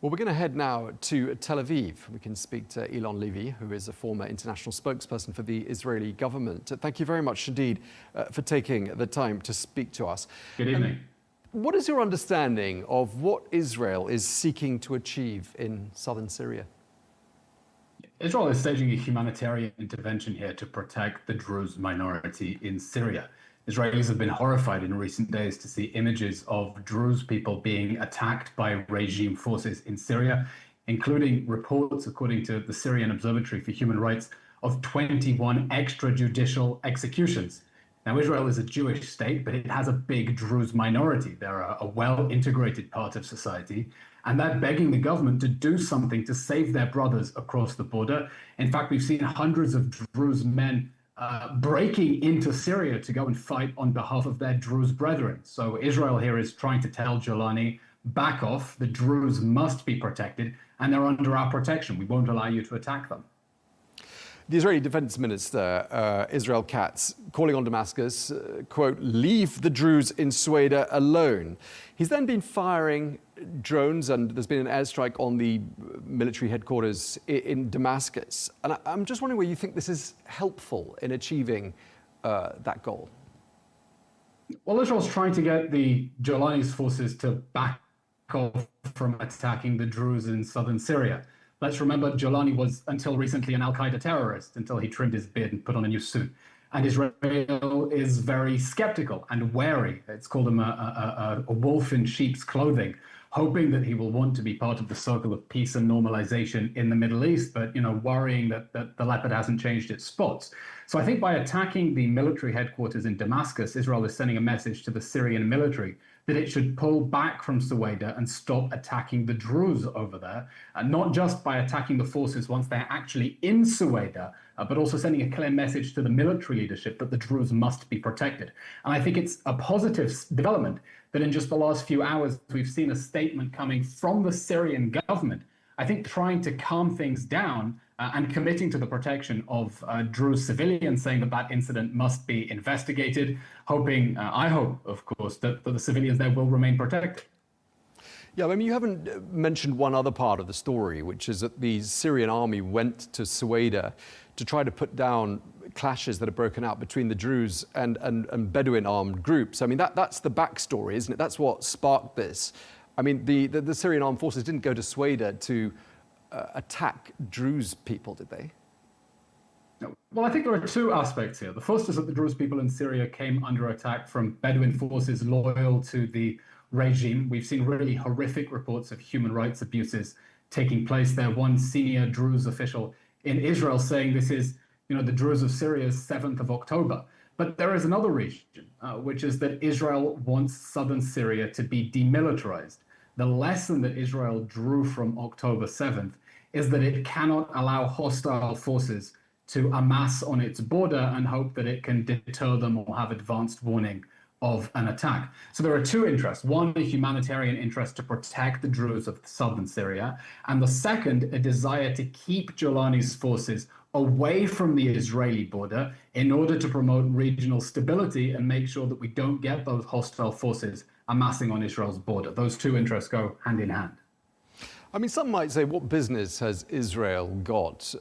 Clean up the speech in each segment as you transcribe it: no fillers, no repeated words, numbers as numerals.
Well, we're going to head now to Tel Aviv. We can speak to Eylon Levy, who is a former international spokesperson for the Israeli government. Thank you very much indeed for taking the time to speak to us. Good evening. What is your understanding of what Israel is seeking to achieve in southern Syria? Israel is staging a humanitarian intervention here to protect the Druze minority in Syria. Israelis have been horrified in recent days to see images of Druze people being attacked by regime forces in Syria, including reports, according to the Syrian Observatory for Human Rights, of 21 extrajudicial executions. Now, Israel is a Jewish state, but it has a big Druze minority. They're a well-integrated part of society, and they're begging the government to do something to save their brothers across the border. In fact, we've seen hundreds of Druze men breaking into Syria to go and fight on behalf of their Druze brethren. So Israel here is trying to tell Jolani, back off, the Druze must be protected, and they're under our protection. We won't allow you to attack them. The Israeli Defense Minister, Israel Katz, calling on Damascus, quote, leave the Druze in Sweida alone. He's then been firing drones, and there's been an airstrike on the military headquarters in Damascus. And I'm just wondering whether you think this is helpful in achieving that goal. Well, Israel's trying to get the Jolani's forces to back off from attacking the Druze in southern Syria. Let's remember, Jolani was until recently an al-Qaeda terrorist, until he trimmed his beard and put on a new suit. And Israel is very skeptical and wary. It's called him a wolf in sheep's clothing, hoping that he will want to be part of the circle of peace and normalization in the Middle East, but worrying that the leopard hasn't changed its spots. So I think by attacking the military headquarters in Damascus, Israel is sending a message to the Syrian military that it should pull back from Sweida and stop attacking the Druze over there, and not just by attacking the forces once they're actually in Sweida, but also sending a clear message to the military leadership that the Druze must be protected. And I think it's a positive development that in just the last few hours, we've seen a statement coming from the Syrian government, I think trying to calm things down and committing to the protection of Druze civilians, saying that that incident must be investigated, hoping, I hope, of course, that the civilians there will remain protected. Yeah, I mean, you haven't mentioned one other part of the story, which is that the Syrian army went to Sweida to try to put down clashes that have broken out between the Druze and Bedouin armed groups. I mean, that's the backstory, isn't it? That's what sparked this. I mean, the Syrian armed forces didn't go to Sweida to attack Druze people, did they? No. Well, I think there are two aspects here. The first is that the Druze people in Syria came under attack from Bedouin forces loyal to the regime. We've seen really horrific reports of human rights abuses taking place there. One senior Druze official in Israel saying this is, the Druze of Syria's 7th of October. But there is another region, which is that Israel wants southern Syria to be demilitarized. The lesson that Israel drew from October 7th is that it cannot allow hostile forces to amass on its border and hope that it can deter them or have advanced warning of an attack. So there are two interests. One, a humanitarian interest to protect the Druze of southern Syria, and the second, a desire to keep Jolani's forces away from the Israeli border in order to promote regional stability and make sure that we don't get those hostile forces amassing on Israel's border. Those two interests go hand in hand. I mean, some might say, what business has Israel got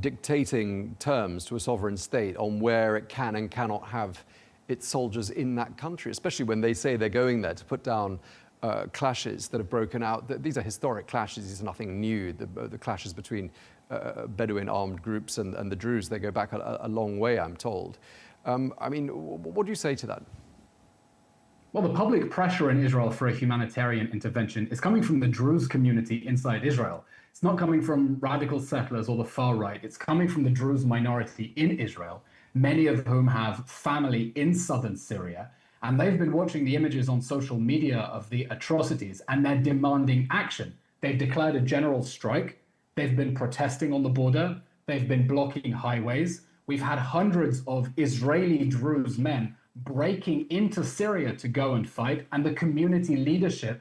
dictating terms to a sovereign state on where it can and cannot have its soldiers in that country, especially when they say they're going there to put down clashes that have broken out. These are historic clashes. These are nothing new. The clashes between Bedouin armed groups and the Druze, they go back a long way, I'm told. I mean, what do you say to that? Well, the public pressure in Israel for a humanitarian intervention is coming from the Druze community inside Israel. It's not coming from radical settlers or the far right. It's coming from the Druze minority in Israel, many of whom have family in southern Syria. And they've been watching the images on social media of the atrocities, and they're demanding action. They've declared a general strike. They've been protesting on the border. They've been blocking highways. We've had hundreds of Israeli Druze men breaking into Syria to go and fight, and the community leadership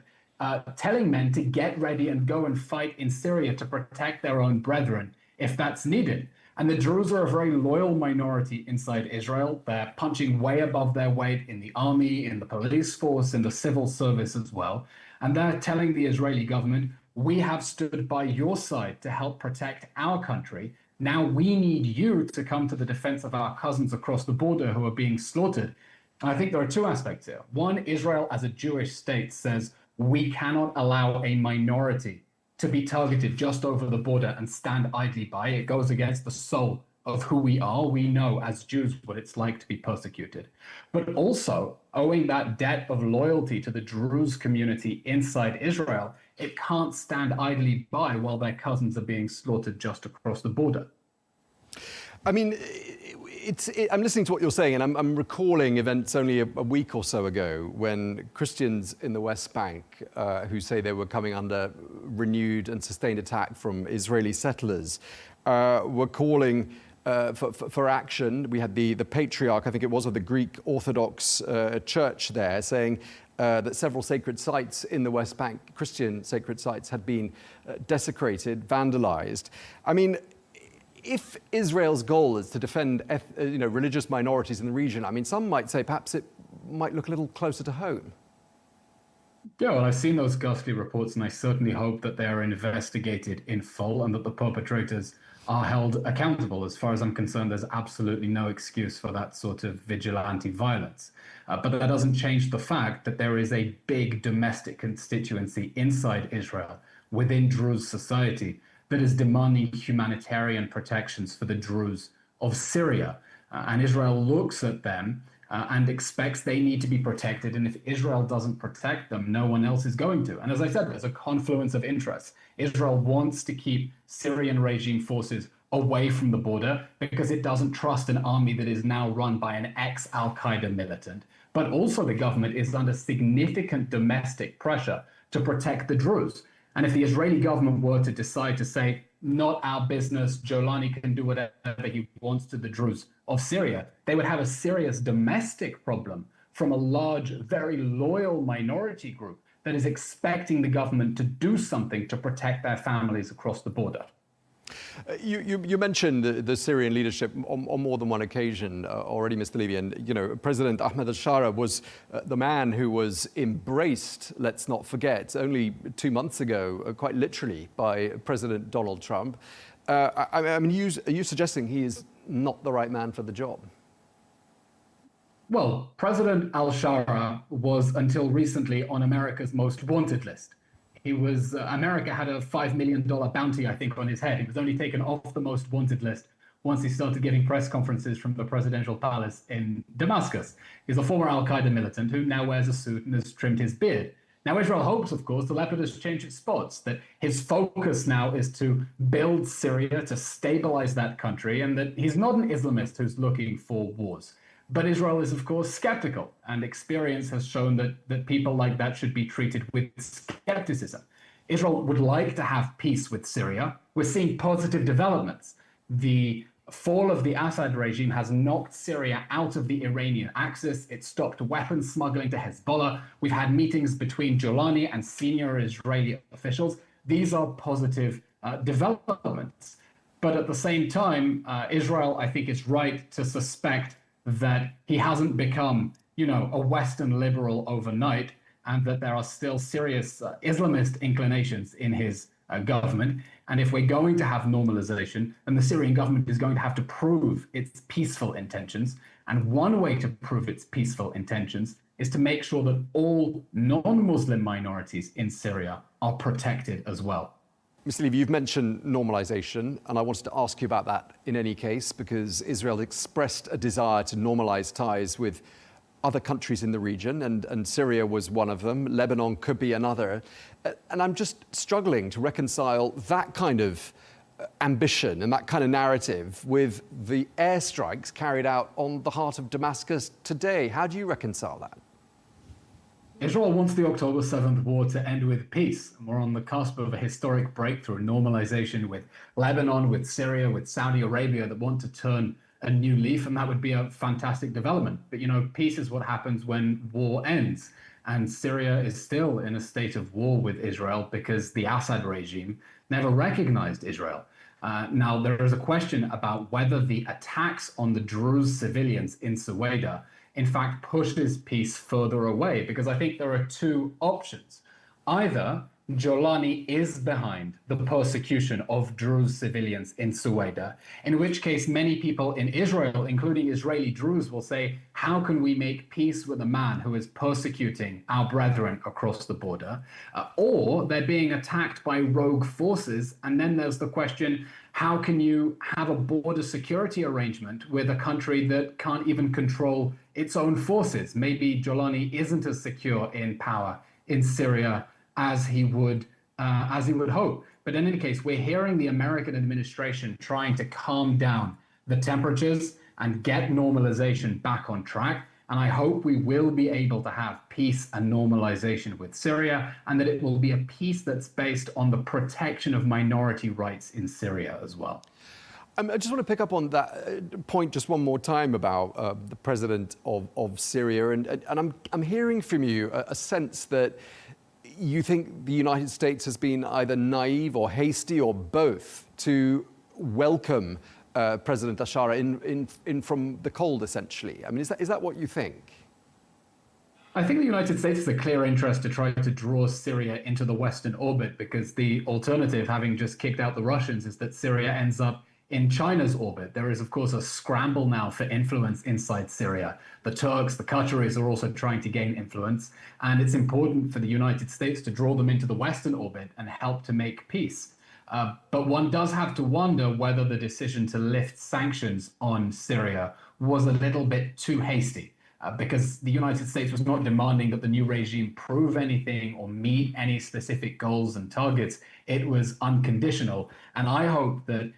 telling men to get ready and go and fight in Syria to protect their own brethren if that's needed. And the Druze are a very loyal minority inside Israel. They're punching way above their weight in the army, in the police force, in the civil service as well. And they're telling the Israeli government, we have stood by your side to help protect our country. Now we need you to come to the defense of our cousins across the border who are being slaughtered. And I think there are two aspects here. One, Israel as a Jewish state says we cannot allow a minority to be targeted just over the border and stand idly by. It goes against the soul of who we are. We know as Jews what it's like to be persecuted. But also, owing that debt of loyalty to the Druze community inside Israel, it can't stand idly by while their cousins are being slaughtered just across the border. I mean, I'm listening to what you're saying, and I'm recalling events only a week or so ago when Christians in the West Bank, who say they were coming under renewed and sustained attack from Israeli settlers, were calling for action. We had the patriarch, I think it was, of the Greek Orthodox Church there, saying that several sacred sites in the West Bank, Christian sacred sites, had been desecrated, vandalized. I mean, if Israel's goal is to defend religious minorities in the region, I mean, some might say perhaps it might look a little closer to home. Yeah, well, I've seen those ghastly reports, and I certainly hope that they are investigated in full and that the perpetrators are held accountable. As far as I'm concerned, there's absolutely no excuse for that sort of vigilante violence. But that doesn't change the fact that there is a big domestic constituency inside Israel, within Druze society, that is demanding humanitarian protections for the Druze of Syria. And Israel looks at them and expects they need to be protected. And if Israel doesn't protect them, no one else is going to. And as I said, there's a confluence of interests. Israel wants to keep Syrian regime forces away from the border because it doesn't trust an army that is now run by an ex-Al-Qaeda militant. But also the government is under significant domestic pressure to protect the Druze. And if the Israeli government were to decide to say, not our business, Jolani can do whatever he wants to the Druze of Syria, they would have a serious domestic problem from a large, very loyal minority group that is expecting the government to do something to protect their families across the border. You mentioned the Syrian leadership on more than one occasion already, Mr. Levy, and President Ahmed al-Shara was the man who was embraced, let's not forget, only 2 months ago, quite literally, by President Donald Trump. Are you suggesting he is not the right man for the job? Well, President al-Shara was until recently on America's most wanted list. He was, America had a $5 million bounty, I think, on his head. He was only taken off the most wanted list once he started giving press conferences from the presidential palace in Damascus. He's a former Al-Qaeda militant who now wears a suit and has trimmed his beard. Now, Israel hopes, of course, the leopard has changed its spots, that his focus now is to build Syria, to stabilize that country, and that he's not an Islamist who's looking for wars. But Israel is, of course, skeptical, and experience has shown that people like that should be treated with skepticism. Israel would like to have peace with Syria. We're seeing positive developments. The fall of the Assad regime has knocked Syria out of the Iranian axis. It stopped weapons smuggling to Hezbollah. We've had meetings between Jolani and senior Israeli officials. These are positive developments. But at the same time, Israel, I think, is right to suspect that he hasn't become, a Western liberal overnight, and that there are still serious Islamist inclinations in his government. And if we're going to have normalization, then the Syrian government is going to have to prove its peaceful intentions. And one way to prove its peaceful intentions is to make sure that all non-Muslim minorities in Syria are protected as well. Mr. Levy, you've mentioned normalization, and I wanted to ask you about that in any case, because Israel expressed a desire to normalize ties with other countries in the region, and Syria was one of them. Lebanon could be another. And I'm just struggling to reconcile that kind of ambition and that kind of narrative with the airstrikes carried out on the heart of Damascus today. How do you reconcile that? Israel wants the October 7th war to end with peace. And we're on the cusp of a historic breakthrough, normalization with Lebanon, with Syria, with Saudi Arabia that want to turn a new leaf, and that would be a fantastic development. But, peace is what happens when war ends. And Syria is still in a state of war with Israel because the Assad regime never recognized Israel. Now, there is a question about whether the attacks on the Druze civilians in Sweida in fact pushes peace further away, because I think there are two options. Either Jolani is behind the persecution of Druze civilians in Sweida, in which case many people in Israel, including Israeli Druze, will say, how can we make peace with a man who is persecuting our brethren across the border? Or they're being attacked by rogue forces. And then there's the question, how can you have a border security arrangement with a country that can't even control its own forces? Maybe Jolani isn't as secure in power in Syria as he would hope. But in any case, we're hearing the American administration trying to calm down the temperatures and get normalization back on track. And I hope we will be able to have peace and normalization with Syria, and that it will be a peace that's based on the protection of minority rights in Syria as well. I just want to pick up on that point just one more time about the president of Syria. And I'm hearing from you a sense that you think the United States has been either naive or hasty or both to welcome President Bashar in from the cold, essentially. I mean, is that what you think? I think the United States has a clear interest to try to draw Syria into the Western orbit, because the alternative, having just kicked out the Russians, is that Syria ends up in China's orbit. There is, of course, a scramble now for influence inside Syria. The Turks, the Qataris are also trying to gain influence, and it's important for the United States to draw them into the Western orbit and help to make peace. But one does have to wonder whether the decision to lift sanctions on Syria was a little bit too hasty, because the United States was not demanding that the new regime prove anything or meet any specific goals and targets. It was unconditional. And I hope that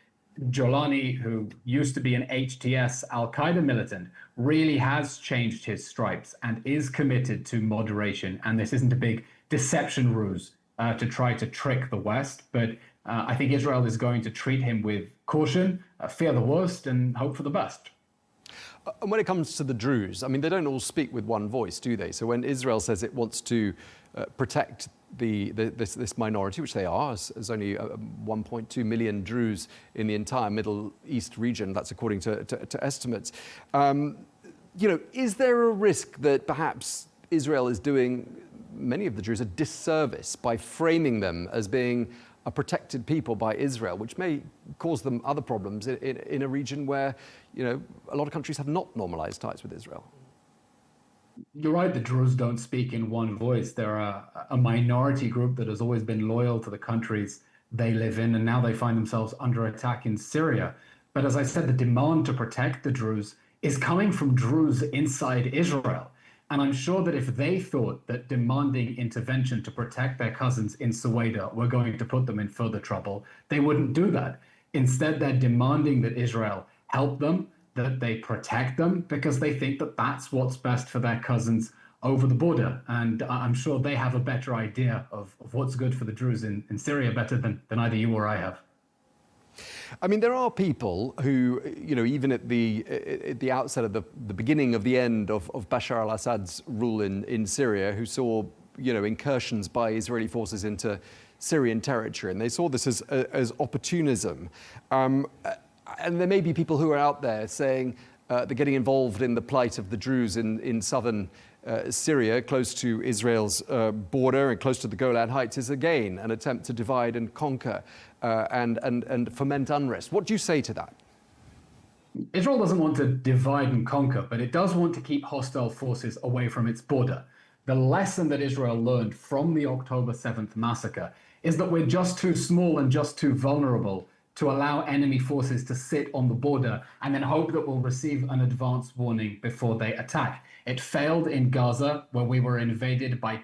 Jolani, who used to be an HTS al-Qaeda militant, really has changed his stripes and is committed to moderation. And this isn't a big deception ruse to try to trick the West. But I think Israel is going to treat him with caution, fear the worst, and hope for the best. And when it comes to the Druze, I mean, they don't all speak with one voice, do they? So when Israel says it wants to protect this minority, which they are, there's only 1.2 million Druze in the entire Middle East region, that's according to estimates. Is there a risk that perhaps Israel is doing many of the Druze a disservice by framing them as being a protected people by Israel, which may cause them other problems in a region where, a lot of countries have not normalized ties with Israel? You're right, the Druze don't speak in one voice. They're a minority group that has always been loyal to the countries they live in, and now they find themselves under attack in Syria. But as I said, the demand to protect the Druze is coming from Druze inside Israel. And I'm sure that if they thought that demanding intervention to protect their cousins in Sweida were going to put them in further trouble, they wouldn't do that. Instead, they're demanding that Israel help them, that they protect them, because they think that that's what's best for their cousins over the border. And I'm sure they have a better idea of what's good for the Druze in Syria, better than either you or I have. I mean, there are people who, even at the outset of the beginning of the end of Bashar al-Assad's rule in Syria, who saw, incursions by Israeli forces into Syrian territory, and they saw this as opportunism. And there may be people who are out there saying they're getting involved in the plight of the Druze in southern Syria, close to Israel's border and close to the Golan Heights, is again an attempt to divide and conquer and foment unrest. What do you say to that? Israel doesn't want to divide and conquer, but it does want to keep hostile forces away from its border. The lesson that Israel learned from the October 7th massacre is that we're just too small and just too vulnerable to allow enemy forces to sit on the border and then hope that we'll receive an advance warning before they attack. It failed in Gaza, where we were invaded by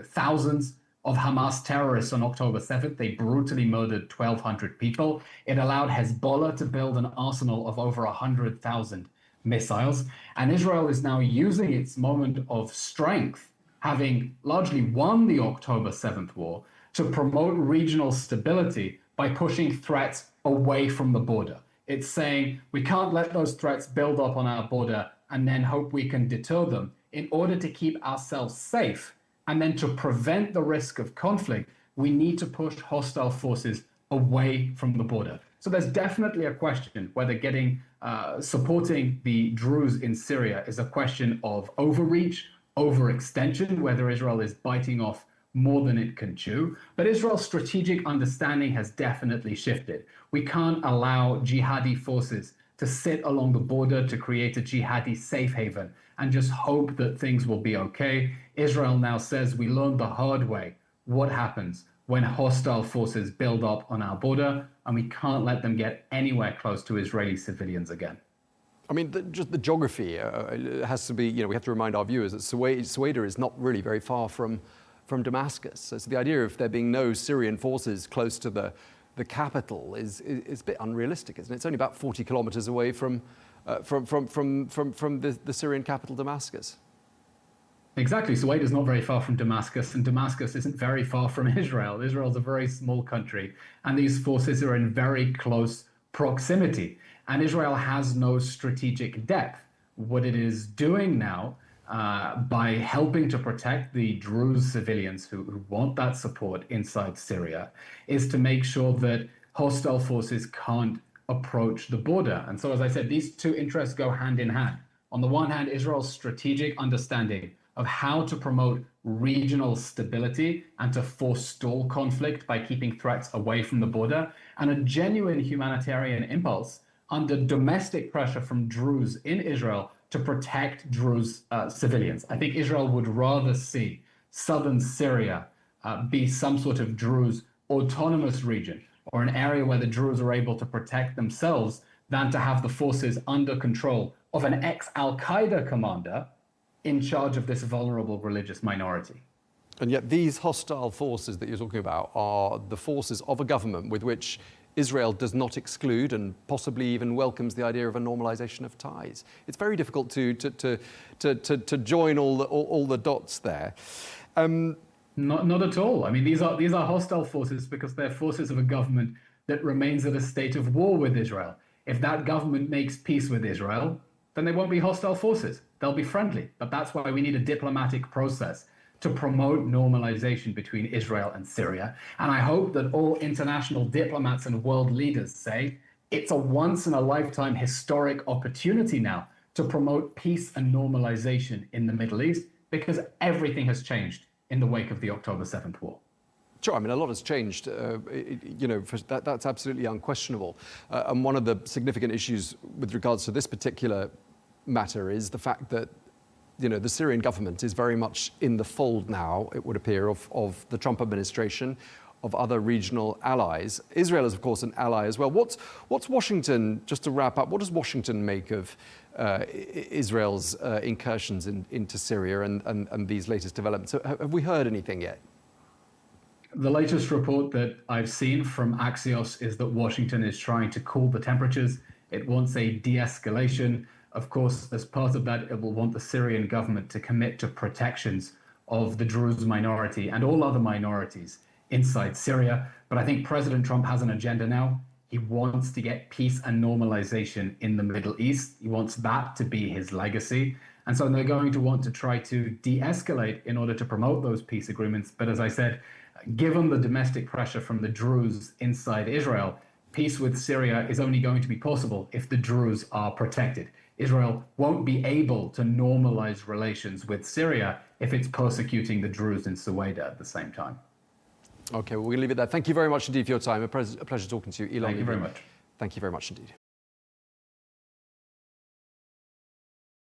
thousands of Hamas terrorists on October 7th. They brutally murdered 1,200 people. It allowed Hezbollah to build an arsenal of over 100,000 missiles. And Israel is now using its moment of strength, having largely won the October 7th war, to promote regional stability by pushing threats away from the border. It's saying we can't let those threats build up on our border and then hope we can deter them. In order to keep ourselves safe and then to prevent the risk of conflict, we need to push hostile forces away from the border. So there's definitely a question whether supporting the Druze in Syria is a question of overreach, overextension, whether Israel is biting off more than it can chew. But Israel's strategic understanding has definitely shifted. We can't allow jihadi forces to sit along the border to create a jihadi safe haven and just hope that things will be okay. Israel now says we learned the hard way what happens when hostile forces build up on our border, and we can't let them get anywhere close to Israeli civilians again. I mean, just the geography has to be, we have to remind our viewers that Sweida is not really very far from Damascus. So the idea of there being no Syrian forces close to the capital is a bit unrealistic, isn't it? It's only about 40 kilometers away from the Syrian capital, Damascus. Exactly. Sweida is not very far from Damascus, and Damascus isn't very far from Israel. Israel's a very small country, and these forces are in very close proximity. And Israel has no strategic depth. What it is doing now, by helping to protect the Druze civilians who want that support inside Syria, is to make sure that hostile forces can't approach the border. And so, as I said, these two interests go hand in hand. On the one hand, Israel's strategic understanding of how to promote regional stability and to forestall conflict by keeping threats away from the border, and a genuine humanitarian impulse under domestic pressure from Druze in Israel to protect Druze civilians. I think Israel would rather see southern Syria be some sort of Druze autonomous region or an area where the Druze are able to protect themselves than to have the forces under control of an ex-Al-Qaeda commander in charge of this vulnerable religious minority. And yet these hostile forces that you're talking about are the forces of a government with which Israel does not exclude and possibly even welcomes the idea of a normalization of ties. It's very difficult to join all the dots there. Not at all. I mean, these are hostile forces because they're forces of a government that remains at a state of war with Israel. If that government makes peace with Israel, then they won't be hostile forces. They'll be friendly. But that's why we need a diplomatic process to promote normalization between Israel and Syria. And I hope that all international diplomats and world leaders say it's a once-in-a-lifetime historic opportunity now to promote peace and normalization in the Middle East, because everything has changed in the wake of the October 7th war. Sure, I mean, a lot has changed, that's absolutely unquestionable. And one of the significant issues with regards to this particular matter is the fact that the Syrian government is very much in the fold now, it would appear, of the Trump administration, of other regional allies. Israel is, of course, an ally as well. What's Washington, just to wrap up, what does Washington make of Israel's incursions into Syria and these latest developments? So have we heard anything yet? The latest report that I've seen from Axios is that Washington is trying to cool the temperatures. It wants a de-escalation. Of course, as part of that, it will want the Syrian government to commit to protections of the Druze minority and all other minorities inside Syria. But I think President Trump has an agenda now. He wants to get peace and normalization in the Middle East. He wants that to be his legacy. And so they're going to want to try to de-escalate in order to promote those peace agreements. But as I said, given the domestic pressure from the Druze inside Israel, peace with Syria is only going to be possible if the Druze are protected. Israel won't be able to normalize relations with Syria if it's persecuting the Druze in Sweida at the same time. Okay, well, we'll leave it there. Thank you very much indeed for your time. A pleasure talking to you, Eylon Levy. Thank you very much. Thank you very much indeed.